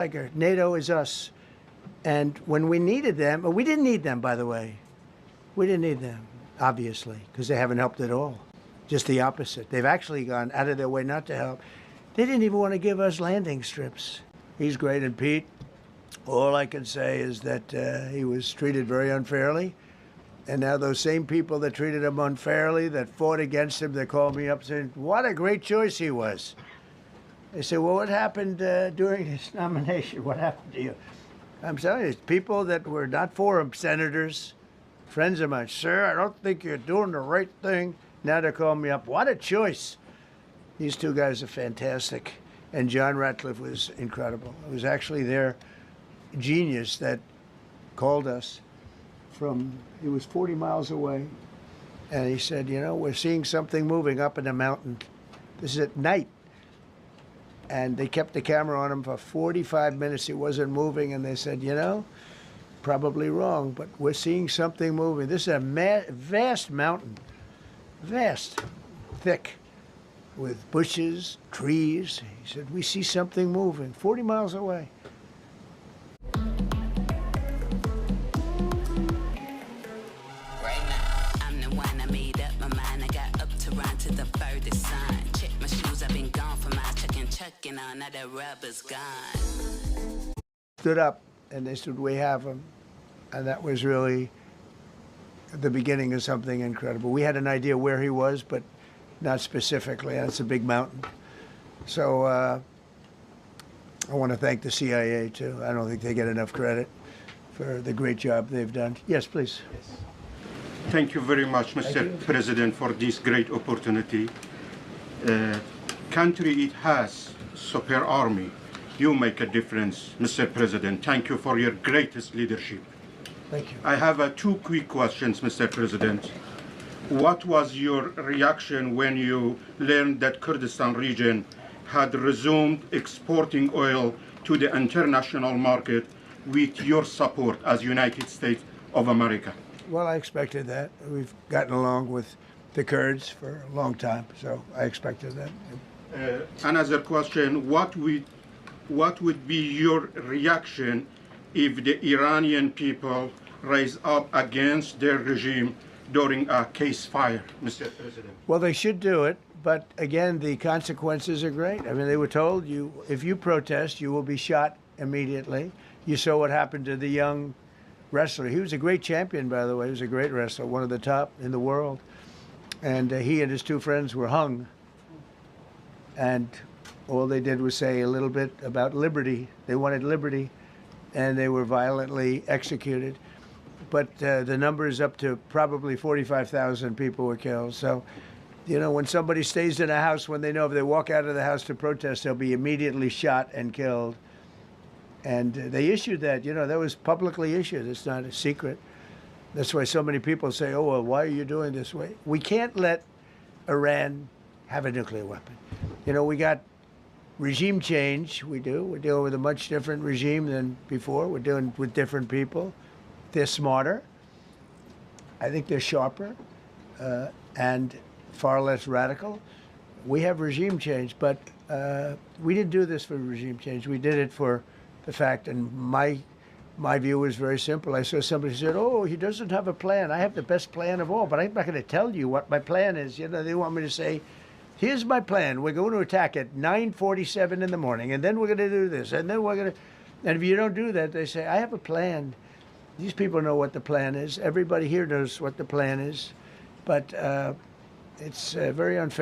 Tiger. NATO is us. And when we needed them, we didn't need them, by the way. We didn't need them, obviously, because they haven't helped at all. Just the opposite. They've actually gone out of their way not to help. They didn't even want to give us landing strips. He's great. And Pete, all I can say is that he was treated very unfairly. And now those same people that treated him unfairly, that fought against him, they called me up saying, what a great choice he was. They said, well, what happened during his nomination? What happened to you? I'm telling you, people that were not for him, senators, friends of mine, sir, I don't think you're doing the right thing. Now they're calling me up. What a choice. These two guys are fantastic. And John Ratcliffe was incredible. It was actually their genius that called us from, he was 40 miles away. And he said, you know, we're seeing something moving up in the mountain. This is at night. And they kept the camera on him for 45 minutes. He wasn't moving. And they said, you know, probably wrong, but we're seeing something moving. This is a vast mountain, vast, thick, with bushes, trees. He said, we see something moving 40 miles away. Right now, I'm the one. I made up my mind. I got up Tehran to the furthest sign. Check my shoes, I've been gone for my chucking on. Now the rubber's gone. Stood up and they said, we have him. And that was really the beginning of something incredible. We had an idea where he was, but not specifically. And it's a big mountain. So I want to thank the CIA, too. I don't think they get enough credit for the great job they've done. Yes, please. Yes. Thank you very much, Mr. President, for this great opportunity. Country, it has super army. You make a difference, Mr. President. Thank you for your greatest leadership. Thank you. I have two quick questions, Mr. President. What was your reaction when you learned that Kurdistan region had resumed exporting oil to the international market with your support as United States of America? Well, I expected that. We've gotten along with the Kurds for a long time, so I expected that. Another question, what would be your reaction if the Iranian people rise up against their regime during a ceasefire, Mr. President? Well, they should do it, but again, the consequences are great. I mean, they were told, if you protest, you will be shot immediately. You saw what happened to the young wrestler. He was a great champion, by the way. He was a great wrestler, one of the top in the world. And he and his two friends were hung. And all they did was say a little bit about liberty. They wanted liberty, and they were violently executed. But the number is up to probably 45,000 people were killed. So, you know, when somebody stays in a house, when they know if they walk out of the house to protest, they'll be immediately shot and killed. And they issued that, you know, that was publicly issued. It's not a secret. That's why so many people say, oh, well, why are you doing this way? We can't let Iran have a nuclear weapon. You know, we got regime change. We do. We're dealing with a much different regime than before. We're dealing with different people. They're smarter. I think they're sharper and far less radical. We have regime change, but we didn't do this for regime change. We did it for the fact, and my view was very simple. I saw somebody said, oh, he doesn't have a plan. I have the best plan of all, but I'm not going to tell you what my plan is. You know, they want me to say, here's my plan. We're going to attack at 9:47 in the morning, and then we're going to do this, and then we're going to... And if you don't do that, they say, I have a plan. These people know what the plan is. Everybody here knows what the plan is. But it's very unfair.